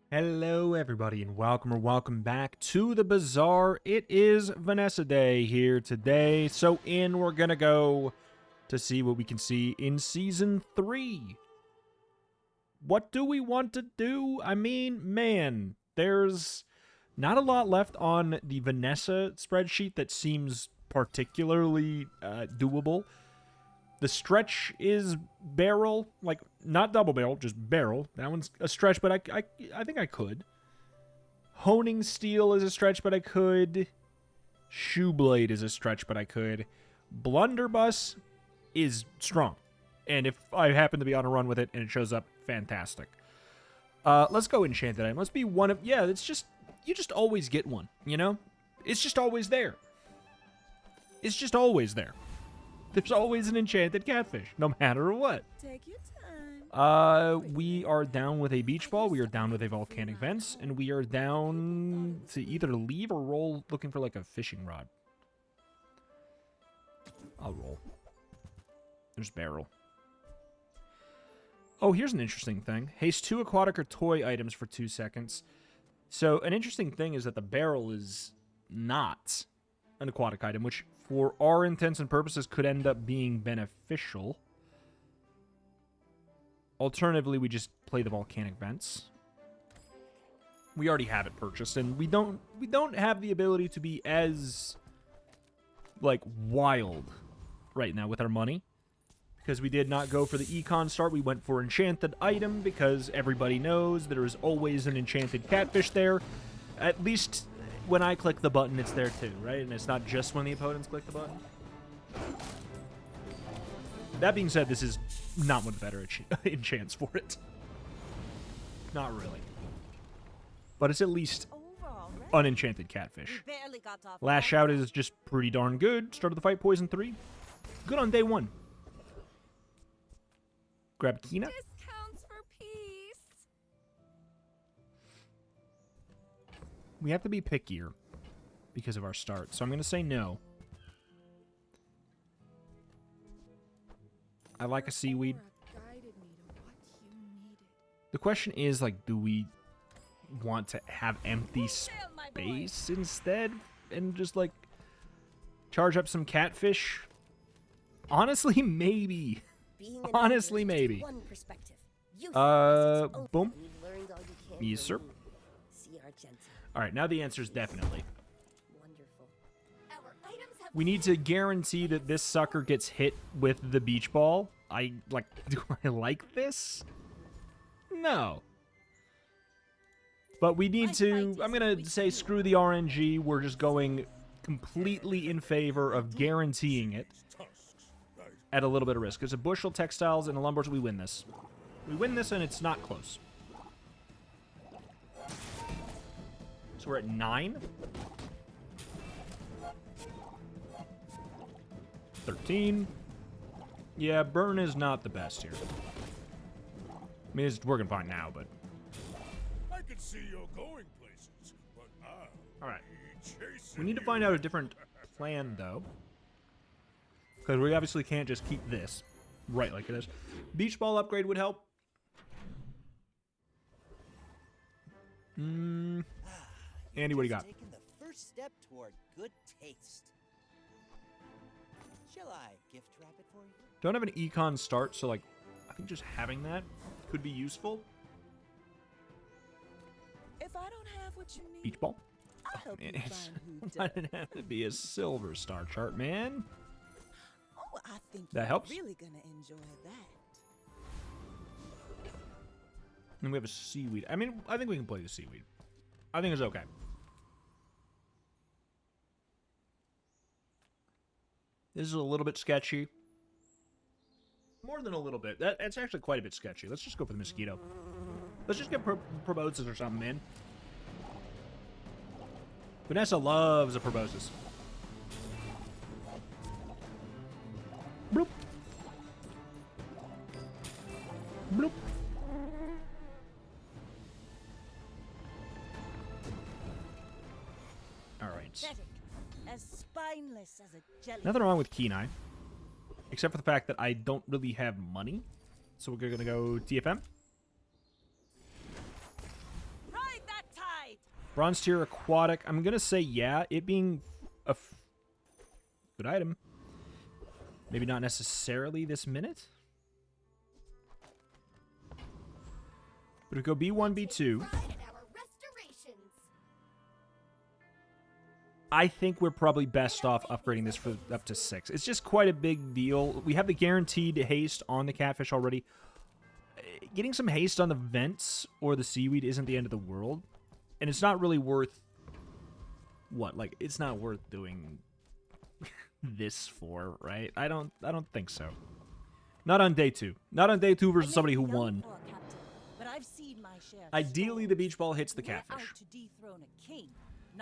Hello everybody and welcome back to the Bazaar. It is Vanessa Day here today. So we're gonna go to see what we can see in Season 3. What do we want to do? I mean, man, there's not a lot left on the Vanessa spreadsheet that seems particularly doable. The stretch is barrel, like not double barrel, just barrel. That one's a stretch, but I think I could. Honing steel is a stretch, but I could. Shoeblade is a stretch, but I could. Blunderbuss is strong, and if I happen to be on a run with it and it shows up, fantastic. Let's go enchanted item. Let's be one of it's just you just always get one, you know? It's just always there. It's just always there. There's always an enchanted catfish, no matter what. Take your time. We are down with a beach ball, we are down with a volcanic vents, and we are down to either leave or roll looking for like a fishing rod. I'll roll. There's barrel. Oh, here's an interesting thing. Haste 2 aquatic or toy items for 2 seconds. So an interesting thing is that the barrel is not an aquatic item, which for our intents and purposes could end up being beneficial. Alternatively, we just play the volcanic vents. We already have it purchased, and we don't have the ability to be as like wild right now with our money, because we did not go for the econ start. We went for enchanted item because everybody knows there is always an enchanted catfish there. At least when I click the button, it's there too, right? And it's not just when the opponents click the button. That being said, this is not one of the better enchants for it. Not really. But it's at least unenchanted catfish. Lash Out is just pretty darn good. Start of the fight, poison 3. Good on day 1. Grab Kina. Discounts for peace. We have to be pickier because of our start, so I'm going to say no. I like a seaweed. The question is, like, do we want to have empty space instead and just, like, charge up some catfish? Honestly, maybe. Honestly, maybe. Boom. Yes, sir. Alright, now the answer is definitely. We need to guarantee that this sucker gets hit with the beach ball. Do I like this? No. But we need to, I'm going to say screw the RNG. We're just going completely in favor of guaranteeing it at a little bit of risk. There's a bushel, textiles, and a lumber, so we win this. We win this, and it's not close. So we're at 9. 13. Yeah, burn is not the best here. I mean, it's working fine now, but... I can see you're going places, but alright. We need to find out a different plan, though. Because we obviously can't just keep this right like it is. Beach ball upgrade would help. Andy, what do you got? Taking the first step toward good taste. Shall I gift wrap it for you? Don't have an econ start, so like, I think just having that could be useful. If I don't have what you need, Beach ball. I'll help you find who Why does. did it have to be a silver star chart, man? Oh, I think That you're helps. really gonna enjoy that. And we have a seaweed. I mean, I think we can play the seaweed. I think it's okay. This is a little bit sketchy. More than a little bit. That's actually quite a bit sketchy. Let's just go for the mosquito. Let's just get proboscis or something, man. Vanessa loves a proboscis. Bloop. Bloop. Alright. Pathetic, as spineless as a jelly. Nothing wrong with Kenai. Except for the fact that I don't really have money. So we're going to go TFM. Bronze tier aquatic. I'm going to say yeah, it being a good item. Maybe not necessarily this minute. But if we go B1, B2, I think we're probably best off upgrading this for up to 6. It's just quite a big deal. We have the guaranteed haste on the catfish already. Getting some haste on the vents or the seaweed isn't the end of the world. And it's not really worth... What? Like, it's not worth doing this for, right? I don't think so. Not on day 2. Not on day 2 versus somebody who won. Ideally, the beach ball hits the catfish.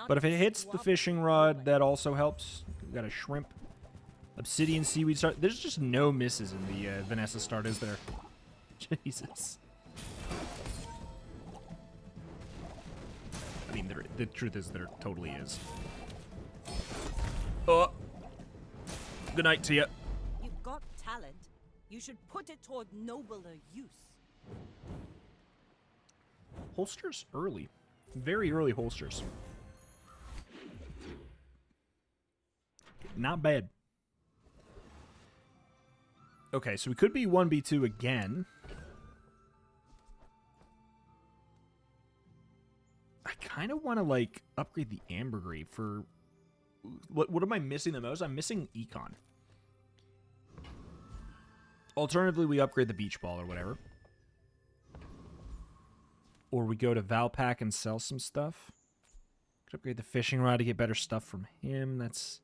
But if it hits the fishing rod, that also helps. We've got a shrimp. Obsidian, seaweed start. There's just no misses in the Vanessa start, is there? Jesus. I mean, the truth is there totally is. Oh. Good night to you. You've got talent. You should put it toward nobler use. Holsters early. Very early holsters. Not bad. Okay, so we could be 1B2 again. I kind of want to, like, upgrade the ambergris for... What am I missing the most? I'm missing econ. Alternatively, we upgrade the beach ball or whatever. Or we go to Valpak and sell some stuff. Could upgrade the fishing rod to get better stuff from him. That's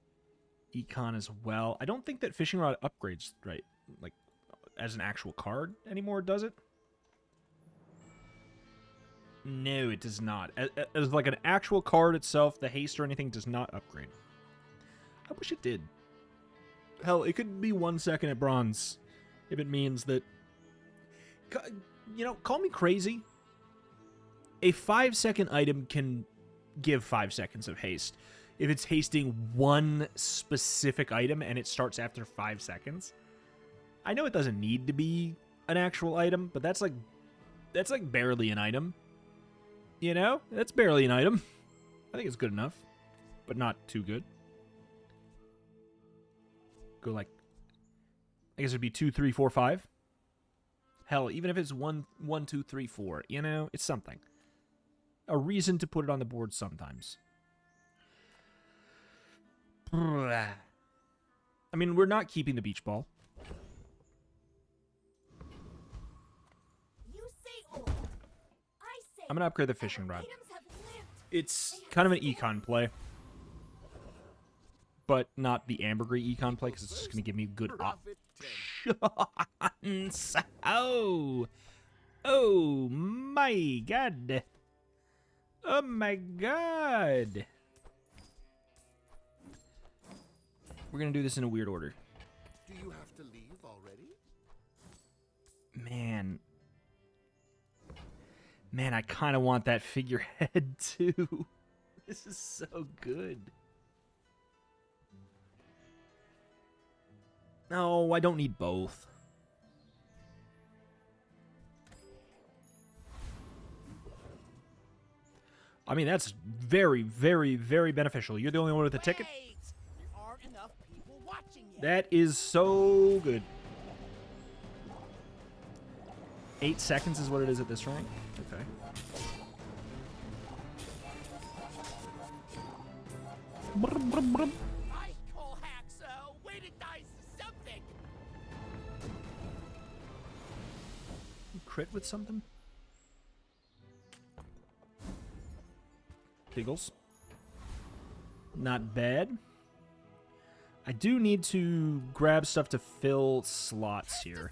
econ as well. I don't think that fishing rod upgrades, right, like, as an actual card anymore, does it? No, it does not. As like an actual card itself, the haste or anything does not upgrade. I wish it did. Hell, it could be 1 second at bronze if it means that... You know, call me crazy. A 5-second item can give 5 seconds of haste. If it's hasting one specific item and it starts after 5 seconds. I know it doesn't need to be an actual item, but that's like barely an item. You know? That's barely an item. I think it's good enough, but not too good. Go like, I guess it'd be 2, 3, 4, 5. Hell, even if it's 1, 2, 3, 4, you know, it's something. A reason to put it on the board sometimes. I mean, we're not keeping the beach ball. You say old. I say I'm going to upgrade the fishing rod. items have lived. It's kind of an econ play. But not the ambergris econ play, because it's just going to give me good options. Oh. Oh my god. Oh my god. We're going to do this in a weird order. Do you have to leave already? Man, I kind of want that figurehead too. This is so good. No, I don't need both. I mean, that's very, very, very beneficial. You're the only one with a ticket. Wait! There aren't enough people watching yet. That is so good. 8 seconds is what it is at this rank. Okay. I call Haxo. Way to dice something. Crit with something? Giggles. Not bad. I do need to grab stuff to fill slots here.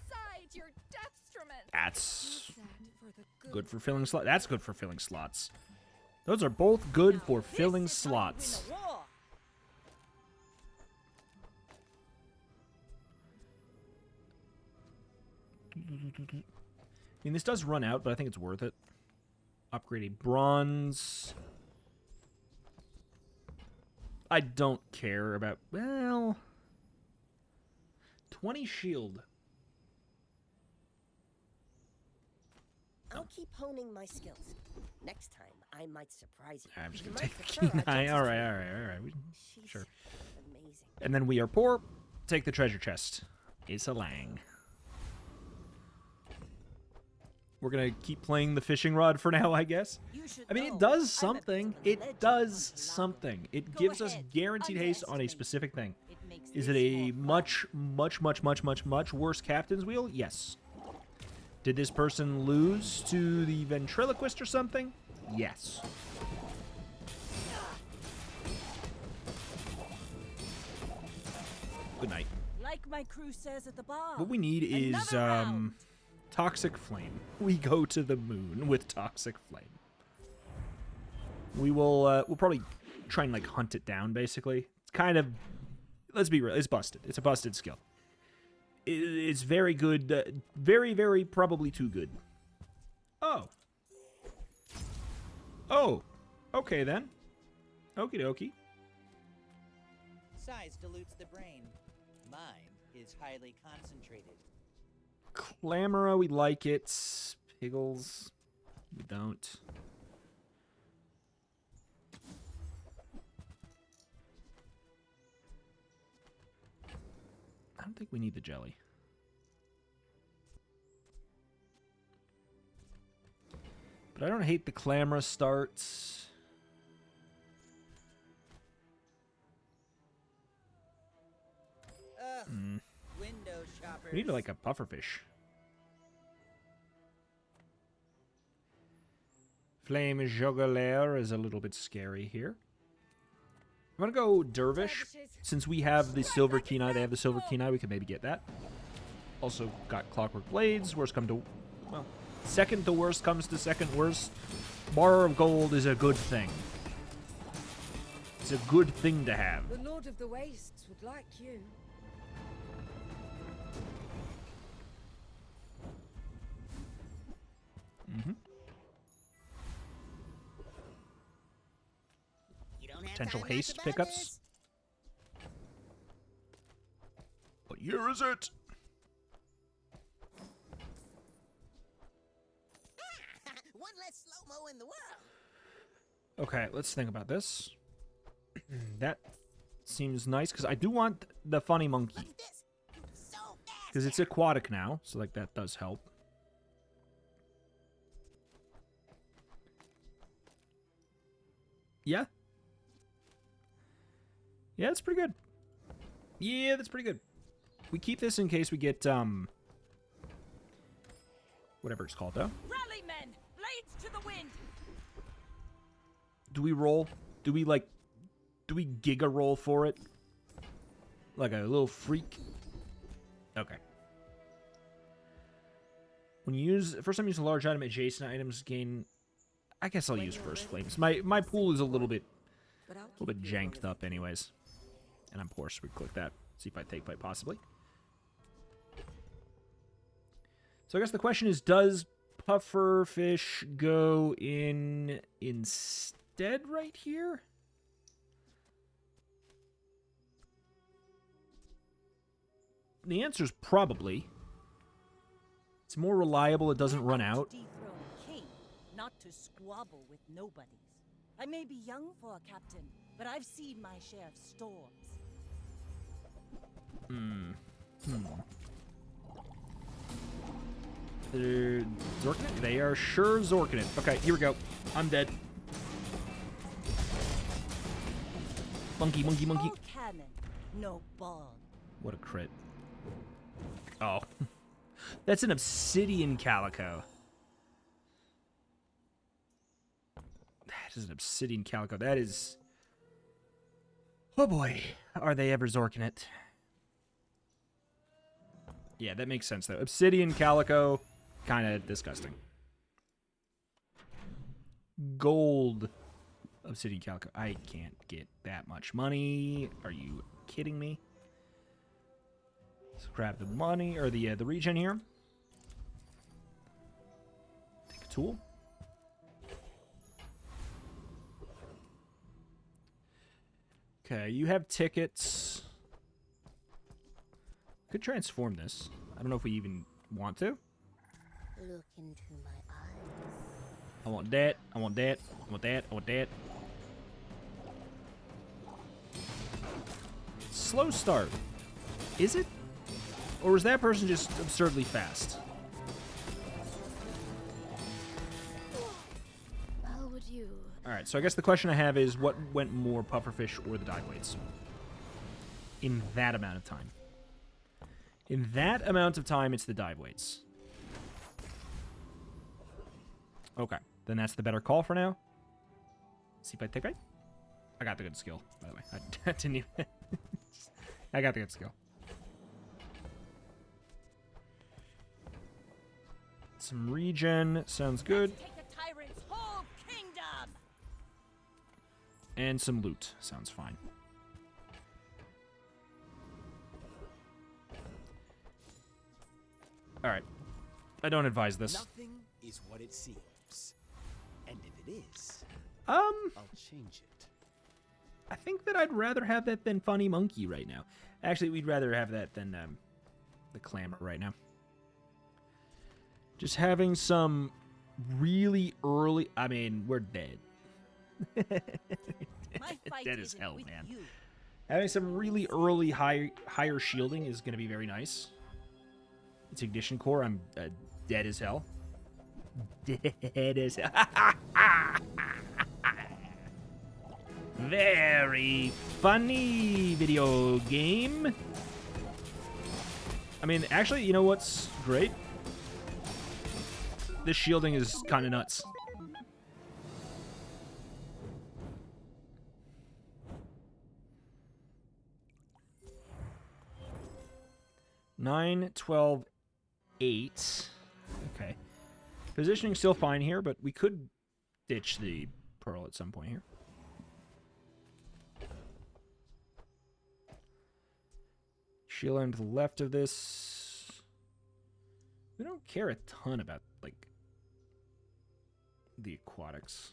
That's good for filling slots. That's good for filling slots. Those are both good for filling slots. I mean, this does run out, but I think it's worth it. Upgrade a bronze. I don't care about... Well... 20 shield. I'll keep honing my skills. Next time, I might surprise you. I'm just You gonna might take the prefer our kenai. Justice All right, Tom. all right, all right. She's Sure. amazing. And then we are poor. Take the treasure chest. It's a lang. We're gonna keep playing the fishing rod for now, I guess. You should I mean, it know does I'm a something. bit of a It legend does on Lava. something. It Go gives us ahead, guaranteed haste on a underestimate specific thing. It makes Is it this a more fun. much worse captain's wheel? Yes. Did this person lose to the ventriloquist or something? Yes. Good night. Like my crew says at the bar. What we need is Another round. toxic flame. We go to the moon with toxic flame. We will we'll probably try and like hunt it down basically. It's kind of, let's be real, it's busted. It's a busted skill. It's very good, very probably too good. Oh. Oh. Okay then. Okie dokie. Size dilutes the brain. Mine is highly concentrated. Clamora, we like it. Piggles, we don't. I don't think we need the jelly. But I don't hate the Clamora starts. Ugh. Window shoppers. We need like a pufferfish. Flame Juggler is a little bit scary here. I'm gonna go Dervish. Since we have the silver kenai, they have the silver kenai, we can maybe get that. Also got Clockwork Blades. Worst come to, well, second to worst comes to second worst. Bar of Gold is a good thing. It's a good thing to have. The Lord of the Wastes would like you. Mm-hmm. You don't have Potential time to haste about pickups. this? What year is it? One less slow-mo in the world. Okay, let's think about this. That seems nice, because I do want the funny monkey. Look at this. So fast. Because it's aquatic now, so like that does help. Yeah. Yeah, that's pretty good. Yeah, that's pretty good. We keep this in case we get, whatever it's called, though. Rally, men! Blades to the wind! Do we roll? Do we, like, do we giga roll for it? Like a little freak? Okay. When you use, first time you use a large item, adjacent items gain, I guess I'll use First Flames. My pool is a little bit janked up anyways. And I'm poor, so we click that. See if I take bite, possibly. So I guess the question is, does Pufferfish go in instead right here? The answer is probably. It's more reliable, it doesn't run out. To dethrone a king, not to squabble with nobodies. I may be young for a captain, but I've seen my share of storms. They're Zorking it? They are sure Zorking it. Okay, here we go. I'm dead. Monkey. All cannon, no ball. What a crit. Oh. That's an obsidian calico. That is an obsidian calico. That is... Oh boy. Are they ever Zorking it? Yeah, that makes sense, though. Obsidian calico, kind of disgusting. Gold obsidian calico. I can't get that much money. Are you kidding me? Let's grab the money, or the regen here. Take a tool. Okay, you have tickets. Could transform this. I don't know if we even want to. Look into my eyes. I want that. I want that. I want that. I want that. Slow start. Is it? Or is that person just absurdly fast? How would you? Alright, so I guess the question I have is what went more, pufferfish or the dive weights? In that amount of time. In that amount of time, it's the dive weights. Okay, then that's the better call for now. See if I take right. I got the good skill, by the way. I didn't even... I got the good skill. Some regen sounds good. Take the tyrant's whole kingdom. And some loot sounds fine. All right. I don't advise this. Nothing is what it seems. And if it is, I'll change it. I think that I'd rather have that than Funny Monkey right now. Actually, we'd rather have that than the Clamor right now. Just having some really early... I mean, we're dead. My fight Dead as isn't hell, with man. you. Having some really early higher shielding is going to be very nice. It's Ignition Core. I'm dead as hell. Dead as hell. Very funny video game. I mean, actually, you know what's great? This shielding is kind of nuts. Nine, 12, 8. Okay. Positioning still fine here, but we could ditch the pearl at some point here. Shield to the left of this. We don't care a ton about, like, the aquatics.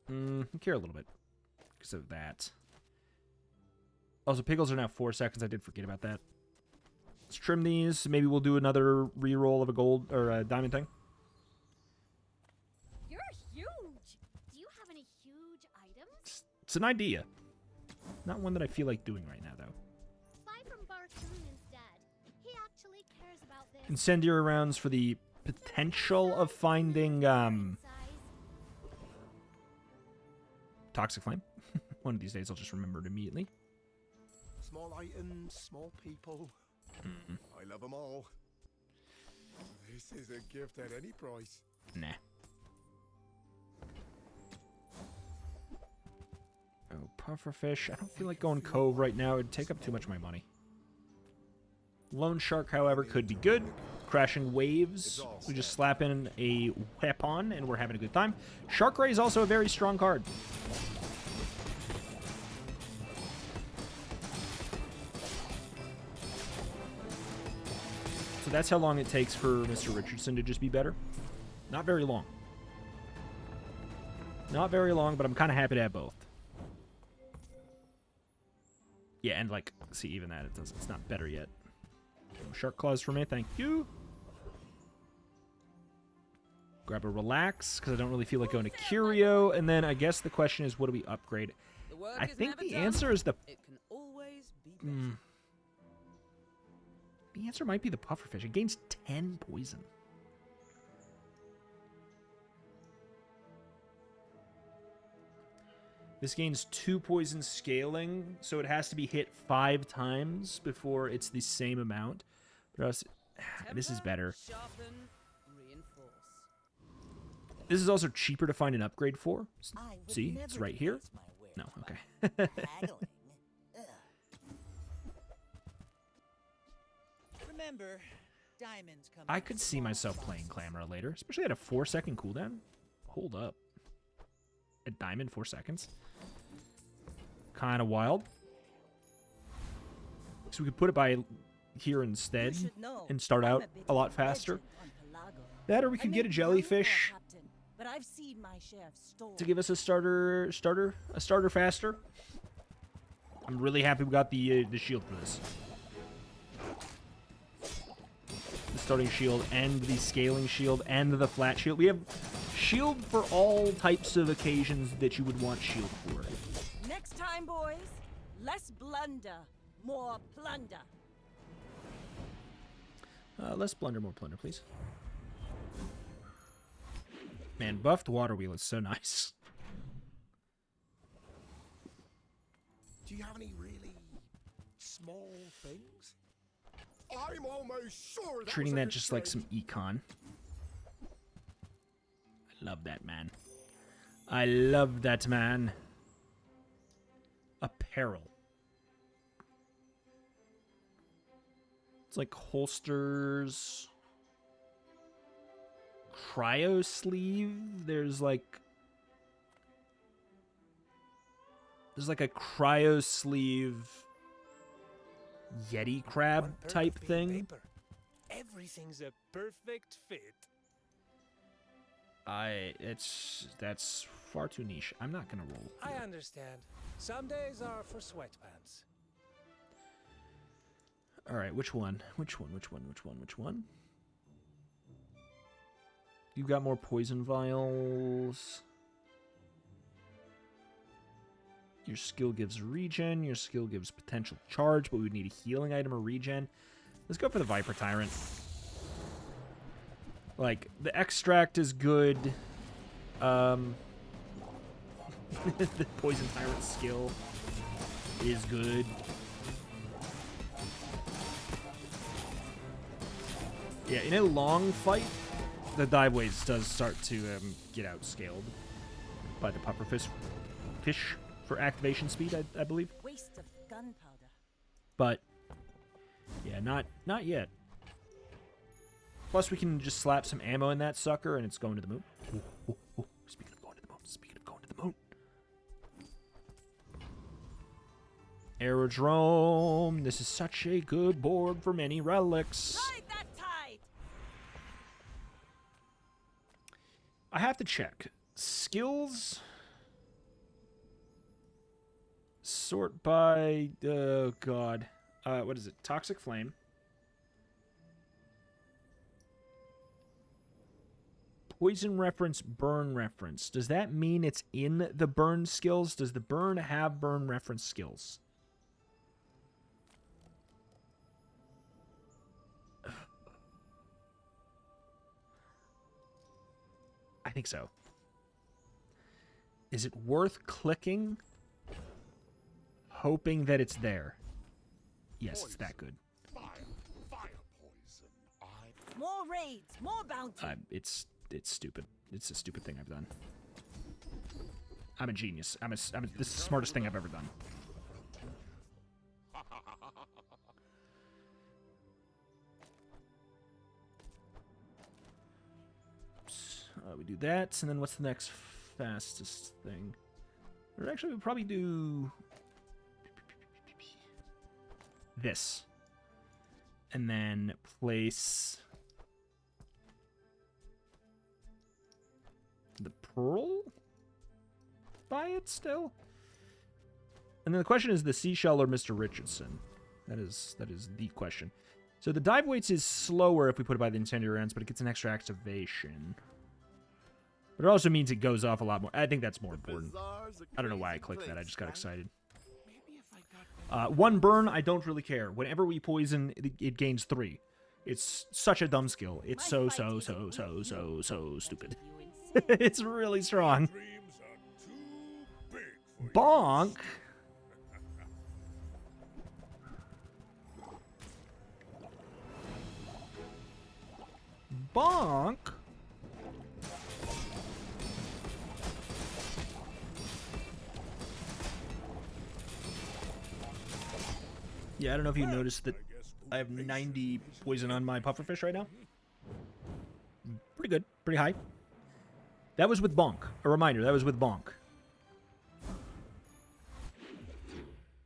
We care a little bit because of that. Also, pickles are now 4 seconds. I did forget about that. Let's trim these. Maybe we'll do another re-roll of a gold or a diamond thing. You're huge. Do you have any huge items? It's an idea. Not one that I feel like doing right now, though. Buy from Barcoon instead. He actually cares about this. Incendiary rounds for the potential of finding Toxic Flame. One of these days I'll just remember it immediately. Small items, small people. I love them all. This is a gift at any price. Nah. Oh, pufferfish. I don't feel like going Cove right now. It'd take up too much of my money. Lone Shark, however, could be good. Crashing Waves. We just slap in a weapon, and we're having a good time. Sharkray is also a very strong card. So that's how long it takes for Mr. Richardson to just be better. Not very long. Not very long, but I'm kind of happy to have both. Yeah, and like, see, even that, it's not better yet. No Shark Claws for me, thank you. Grab a Relax, because I don't really feel like going to Curio. And then I guess the question is, what do we upgrade? I think the answer is the... It can always be better. The answer might be the pufferfish. It gains 10 poison. This gains 2 poison scaling, so it has to be hit 5 times before it's the same amount. But else, this is better. Sharpen, reinforce. This is also cheaper to find an upgrade for. I would See, never it's right here. replace my wares No, by okay. haggling. Ugh. Remember, diamonds come. I in could see small myself playing sizes. Clamor later, especially at a 4-second cooldown. Hold up. A diamond, 4 seconds. Kind of wild. So we could put it by here instead You should know, and start I'm out bit a lot of a faster. legend on Pelago. That, or we I could may get a be young for jellyfish captain, but I've seen my share of storms. to give us a starter faster. I'm really happy we got the shield for this. starting shield and the scaling shield and the flat shield. We have shield for all types of occasions that you would want shield for. Next time, boys, less blunder, more plunder. Less blunder, more plunder, please. Man, buffed water wheel is so nice. Do you have any really small things? I'm almost sure that Treating was a that just like some mistake. econ. I love that, man. I love that, man. Apparel. It's like holsters. Cryo sleeve. There's like a cryo sleeve Yeti crab One type perfect thing. paper. Everything's a perfect fit. That's far too niche. I'm not gonna roll. I understand. Some days are for sweatpants. All right, which one? Which one? You've got more poison vials. Your skill gives regen. Your skill gives potential charge, but we would need a healing item or regen. Let's go for the Viper Tyrant. Like, the extract is good. The Poison Tyrant skill is good. Yeah, in a long fight, the dive waves does start to get outscaled by the pufferfish for activation speed, I believe. Waste of gunpowder. But yeah, not yet. Plus, we can just slap some ammo in that sucker, and it's going to the moon. Ooh, ooh, ooh. Speaking of going to the moon. Speaking of going to the moon. Aerodrome. This is such a good board for many relics. Ride that tide! I have to check. Skills. Sort by... Oh, God. What is it? Toxic Flame. Poison reference, burn reference. Does that mean it's in the burn skills? Does the burn have burn reference skills? I think so. Is it worth clicking? Hoping that it's there. Yes, it's that good. Fire poison. More raids, more bounty. It's stupid. It's a stupid thing I've done. I'm a genius. This is the smartest thing I've ever done. We do that, and then what's the next fastest thing? Or actually, we'll probably do this. And then place the pearl by it still. And then the question is the seashell or Mr. Richardson. That is the question. So the dive weights is slower if we put it by the incendiary rounds, but it gets an extra activation. But it also means it goes off a lot more. I think that's more important. I don't know why I clicked that. I just got excited. One burn, I don't really care. Whenever we poison, it gains 3. It's such a dumb skill. It's so stupid. It's really strong. Bonk. Bonk. Yeah, I don't know if you noticed that I have 90 poison on my pufferfish right now. Pretty good. Pretty high. That was with Bonk. A reminder, that was with Bonk.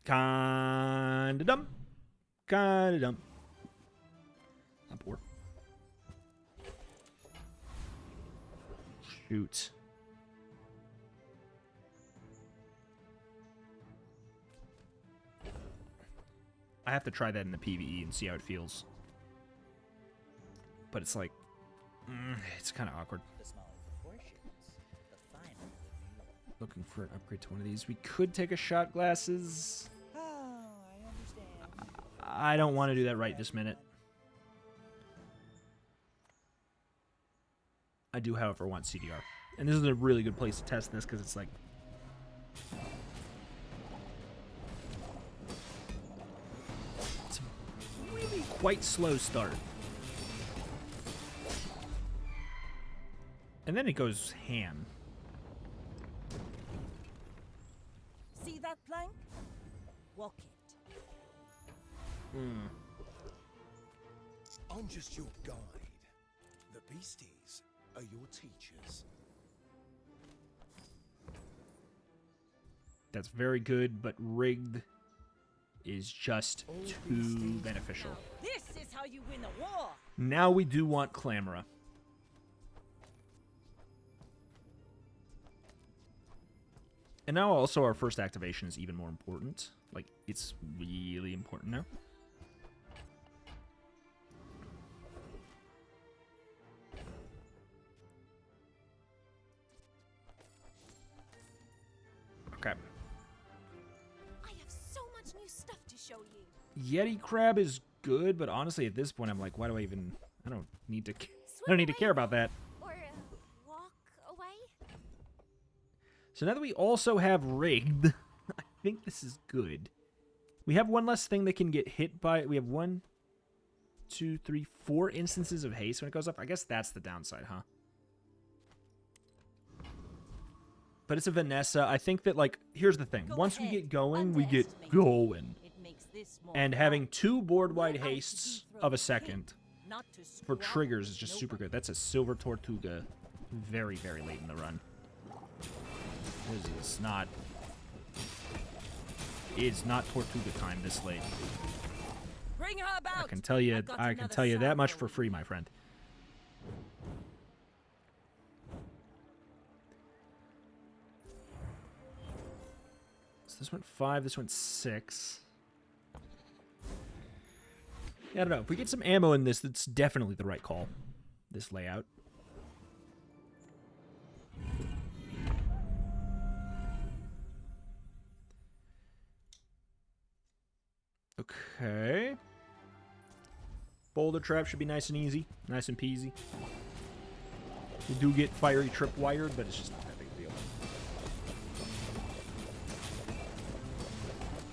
Kinda dumb. Kinda dumb. I'm poor. Shoot. I have to try that in the PvE and see how it feels. but it's like, it's kind of awkward. The smaller proportions, the finer the view. Looking for an upgrade to one of these. We could take a shot glasses. Oh, I understand. I don't want to do that right this minute. I do, however, want CDR. And this is a really good place to test this because it's like... It's a really quite slow start. And then it goes ham. See that plank? Walk it. I'm just your guide. The beasties are your teachers. That's very good, but rigged is just too beneficial. This is how you win a war. Now we do want Clamora. And now also our first activation is even more important. Like, it's really important now. Okay. I have so much new stuff to show you. Yeti crab is good, but honestly at this point I'm like, why do I even... I don't need to care about that. Or walk away. So now that we also have rigged, I think this is good. We have one less thing that can get hit by... We have 1, 2, 3, 4 instances of haste when it goes up. I guess that's the downside, huh? But it's a Vanessa. I think that, like, here's the thing. Once we get going, we get going. And having 2 board-wide hastes of a second for triggers is just super good. That's a Silver Tortuga very, very late in the run. This is not... It's not Tortuga time this late. Bring her about. I can tell you that much for free, my friend. So this went 5, this went 6. Yeah, I don't know. If we get some ammo in this, that's definitely the right call. This layout. Okay. Boulder trap should be nice and easy. Nice and peasy. We do get fiery tripwired, but it's just not that big a deal.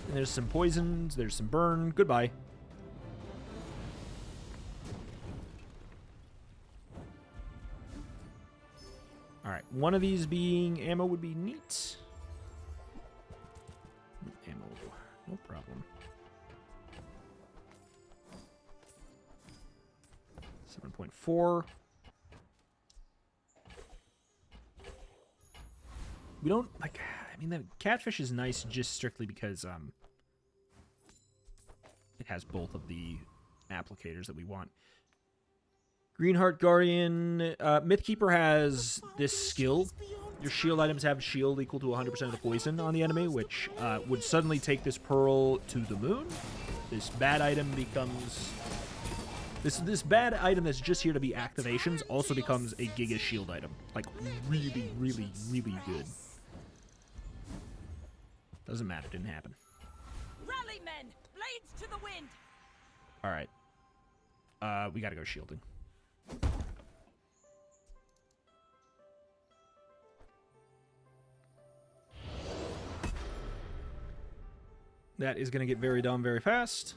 And there's some poisons. There's some burn. Goodbye. Alright, one of these being ammo would be neat. Ammo, no problem. 7.4. We don't, like, I mean, the catfish is nice just strictly because, it has both of the applicators that we want. Greenheart Guardian, Mythkeeper has this skill. Your shield items have shield equal to 100% of the poison on the enemy, which would suddenly take this pearl to the moon. This bad item becomes... This bad item that's just here to be activations also becomes a Giga shield item. Like, really, really, really good. Doesn't matter, didn't happen. Rally, men! Blades to the wind! Alright. We gotta go shielding. That is gonna get very dumb very fast.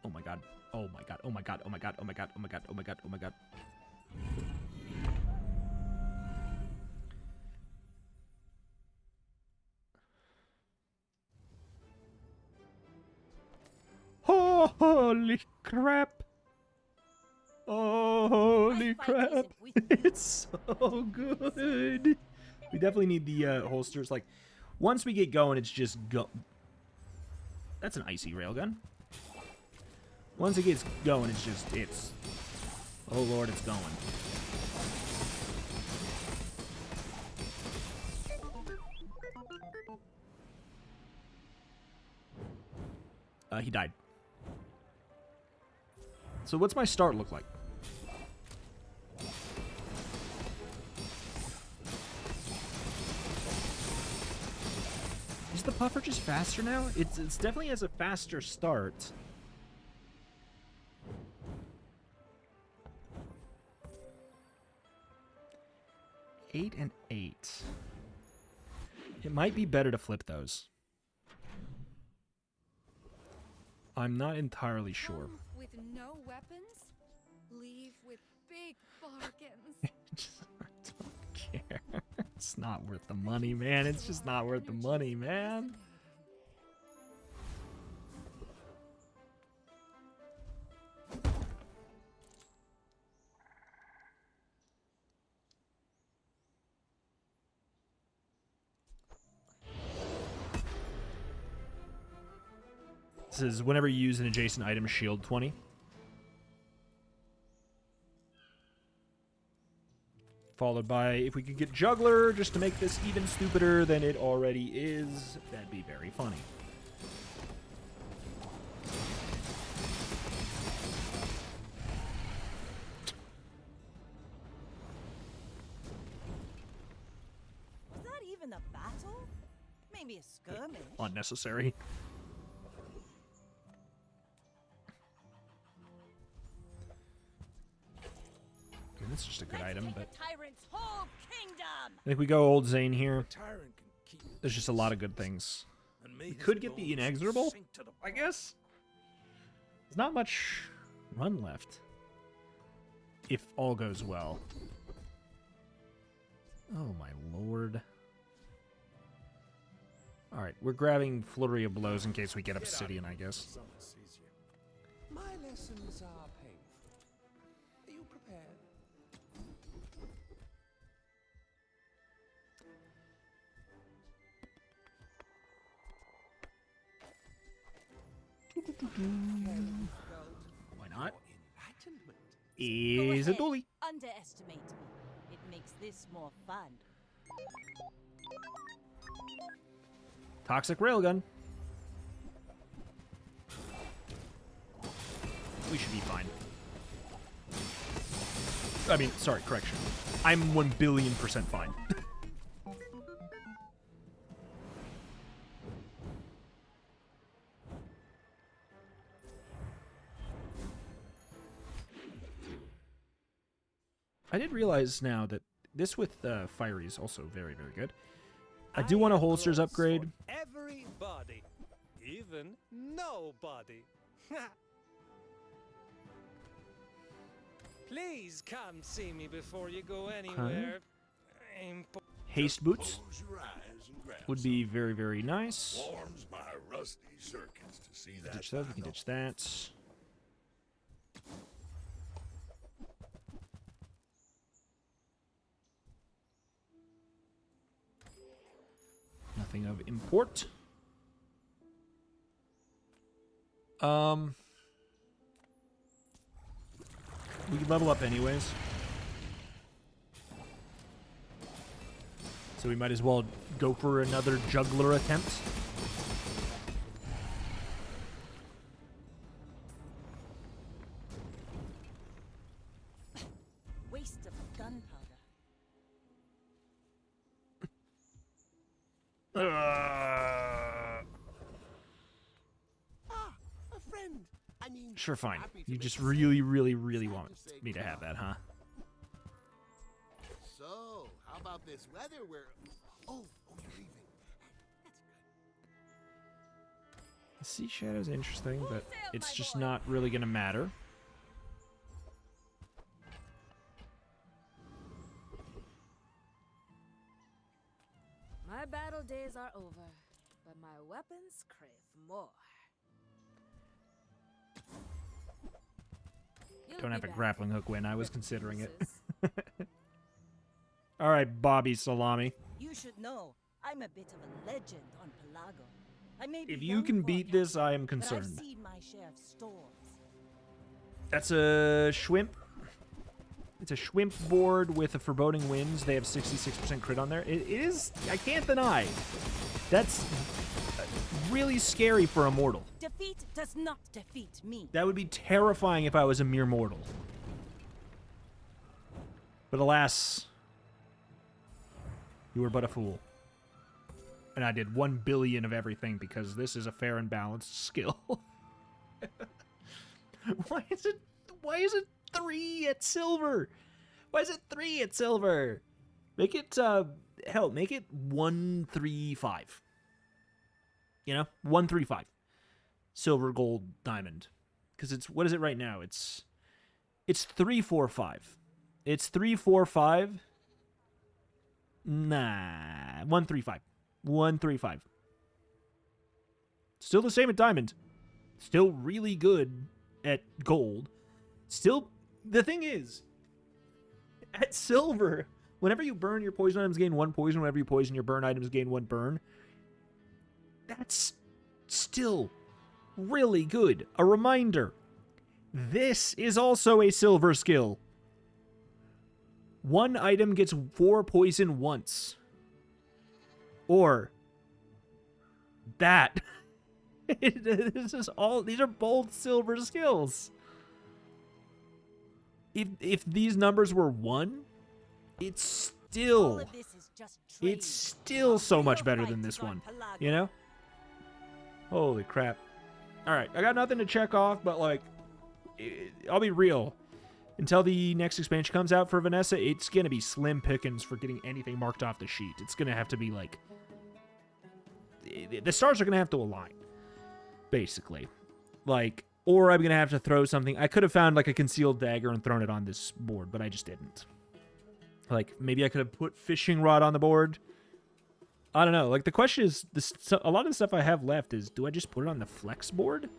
Oh my god. Oh my god. Oh my god. Oh my god. Oh my god. Oh my god. Oh my god. Oh my god. Oh, holy crap. Oh, holy crap. It's so good. We definitely need the holsters. Like, once we get going, it's just go. That's an icy railgun. Once it gets going, it's just, it's... Oh, Lord, it's going. He died. So what's my start look like? Is the puffer just faster now? It's definitely has a faster start. Eight and 8. It might be better to flip those. I'm not entirely sure. Come with no weapons, leave with big bargains. I don't care. It's not worth the money, man. It's just not worth the money, man. This is whenever you use an adjacent item, shield 20. Followed by, if we could get Juggler just to make this even stupider than it already is, that'd be very funny. Was that even a battle? Maybe a skirmish. Unnecessary. That's just a good item, but Tyrant's whole kingdom. I think we go old Zane here. Tyrant can keep There's just a lot of good things. and me We his could get the bones inexorable, sink to the I guess. There's not much run left. If all goes well. Oh my lord. Alright, we're grabbing Flurry of Blows in case we get Obsidian, I guess. Someone sees you. My lessons are painful. Are you prepared? Why not? Enlightenment. Is Go a ahead. dolly. Underestimate me. It makes this more fun. Toxic Railgun. We should be fine. I mean, sorry, correction. I'm 1,000,000,000% fine. I did realize now that this with Fiery is also very, very good. I do want a holsters upgrade. Everybody, even nobody. Please come see me before you go anywhere. Haste boots Close your eyes and grab would be very, very nice. warms my rusty circuits to see that. Ditch those, we can ditch that. Nothing of import. We could level up anyways. So we might as well go for another juggler attempt. Waste of gunpowder. A friend. I mean, Sure, fine. happy to You make just the really, same. really, really Sad want to say me to have that, huh? So, how about this weather where... Oh, you're leaving. The Sea Shadow's interesting, but sailed, it's my just boy? not really going to matter. My battle days are over, but my weapons crave more. You'll Don't be have a back. grappling hook win. I was considering it. Princess. All right, Bobby Salami. You should know, I'm a bit of a legend on Pelago. I may be If you young can for a beat this, I am captain, but I've concerned. seen my share of storms. That's a Schwimp. It's a Schwimp board with a Foreboding Winds. They have 66% crit on there. It is, I can't deny, that's really scary for a mortal. Defeat does not defeat me. That would be terrifying if I was a mere mortal. But alas, you were but a fool. And I did 1 billion of everything because this is a fair and balanced skill. Why is it 3 at silver? Why is it 3 at silver? Make it, hell, make it 135. You know? 135. Silver, gold, diamond. Because it's, what is it right now? It's 345. It's 345. Nah, 135. 135. Still the same at diamond. Still really good at gold. Still, the thing is, at silver, whenever you burn, your poison items gain 1 poison. Whenever you poison, your burn items gain 1 burn. That's still really good. A reminder, this is also a silver skill. 1 item gets 4 poison once. Or that. This is all, these are both silver skills. If these numbers were 1, it's All of this is just trade. it's still so much better than this one. You know? Holy crap. Alright, I got nothing to check off, but like, I'll be real. Until the next expansion comes out for Vanessa, it's going to be slim pickings for getting anything marked off the sheet. It's going to have to be like, the stars are going to have to align, basically. Like, or I'm going to have to throw something. I could have found like a concealed dagger and thrown it on this board, but I just didn't. Like, maybe I could have put fishing rod on the board. I don't know. Like, the question is, a lot of the stuff I have left is, do I just put it on the flex board?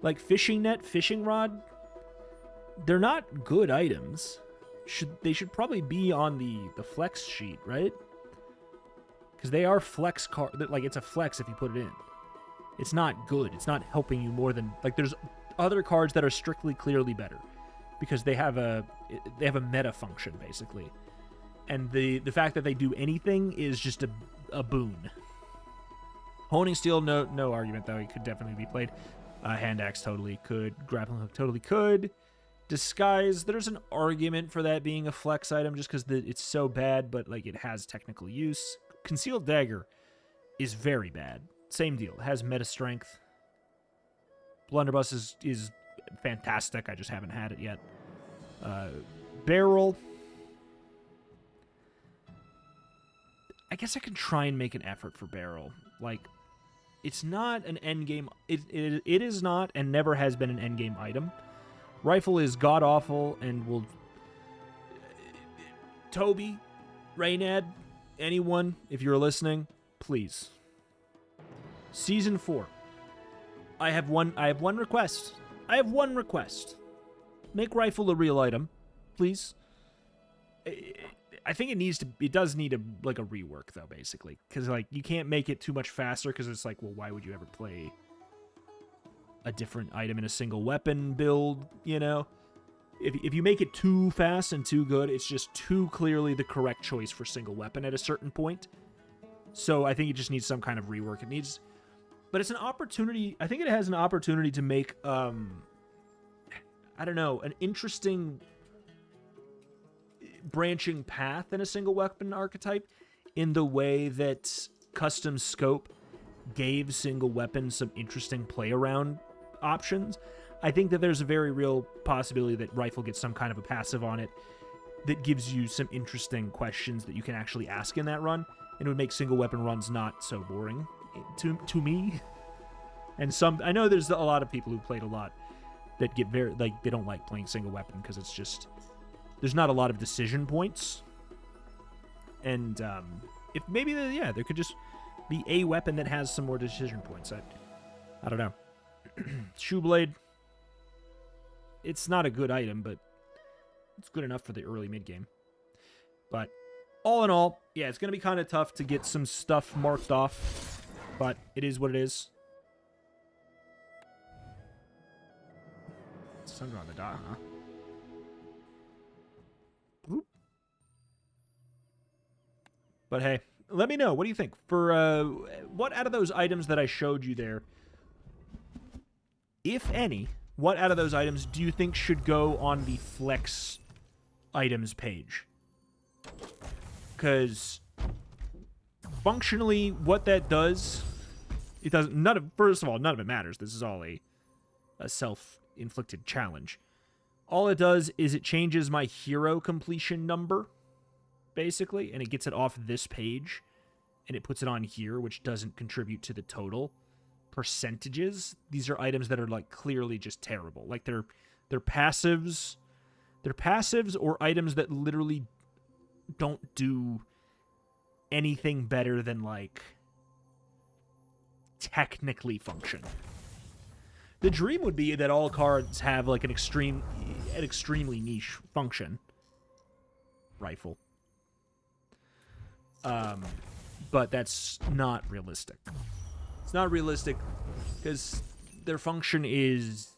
Like, fishing net, fishing rod? They're not good items. They should probably be on the flex sheet, right? Because they are flex card. Like, it's a flex if you put it in. It's not good. It's not helping you more than, like, there's other cards that are strictly clearly better because they have a meta function basically, and the fact that they do anything is just a boon. Honing steel, no argument though. It could definitely be played. Hand axe totally could. Grappling hook totally could. Disguise, there's an argument for that being a flex item just because it's so bad, but like it has technical use. Concealed dagger is very bad. Same deal. It has meta strength. Blunderbuss is fantastic. I just haven't had it yet. Barrel. I guess I can try and make an effort for barrel. Like, it's not an endgame. It is not and never has been an endgame item. Rifle is god-awful and will... Toby, Raynad, anyone, if you're listening, please. Season 4. I have one request. I have one request. Make rifle a real item, please. I think it does need a rework though, basically, because like you can't make it too much faster because it's like, well, why would you ever play a different item in a single weapon build? You know, if you make it too fast and too good, it's just too clearly the correct choice for single weapon at a certain point. So I think it just needs some kind of rework. It needs, but it's an opportunity. I think it has an opportunity to make I don't know, an interesting branching path in a single weapon archetype in the way that custom scope gave single weapons some interesting play around options. I think that there's a very real possibility that rifle gets some kind of a passive on it that gives you some interesting questions that you can actually ask in that run, and it would make single weapon runs not so boring to me. And I know there's a lot of people who played a lot that get very, like, they don't like playing single weapon because it's just, there's not a lot of decision points. And if maybe, there could just be a weapon that has some more decision points. I don't know. Shoeblade. It's not a good item, but it's good enough for the early mid-game. But all in all, yeah, it's going to be kind of tough to get some stuff marked off, but it is what it is. Sun on the dot, huh? Boop. But hey, let me know. What do you think? For what out of those items that I showed you there, if any, what out of those items do you think should go on the flex items page? Because functionally, what that does, it doesn't. First of all, none of it matters. This is all a self-inflicted challenge. All it does is it changes my hero completion number, basically, and it gets it off this page, and it puts it on here, which doesn't contribute to the total percentages. These are items that are like clearly just terrible. Like they're passives. They're passives or items that literally don't do anything better than like technically function. The dream would be that all cards have like an extremely niche function. Rifle. But that's not realistic. It's not realistic because their function is,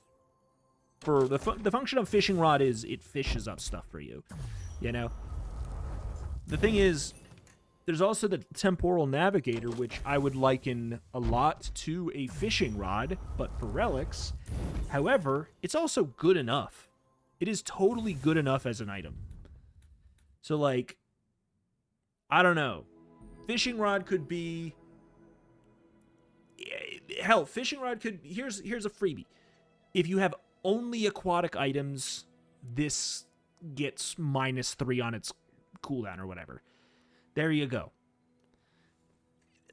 for the function of fishing rod is it fishes up stuff for you, you know? The thing is, there's also the temporal navigator, which I would liken a lot to a fishing rod, but for relics. However, it's also good enough. It is totally good enough as an item. So, like, I don't know. Fishing rod could be... Hell, fishing rod could... Here's a freebie. If you have only aquatic items, this gets -3 on its cooldown or whatever. There you go.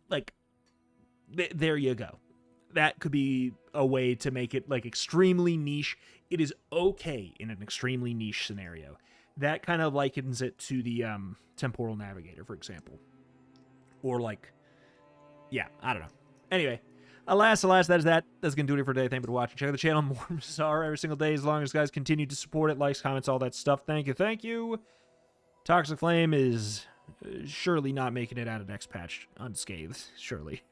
Like, there you go. That could be a way to make it, like, extremely niche. It is okay in an extremely niche scenario. That kind of likens it to the Temporal Navigator, for example. Or, like, yeah, I don't know. Anyway, alas, that is that. That's going to do it for today. Thank you for watching. Check out the channel. More Bazaar every single day as long as guys continue to support it. Likes, comments, all that stuff. Thank you. Toxic Flame is... surely not making it out of next patch unscathed. Surely.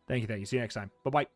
Thank you. See you next time. Bye-bye.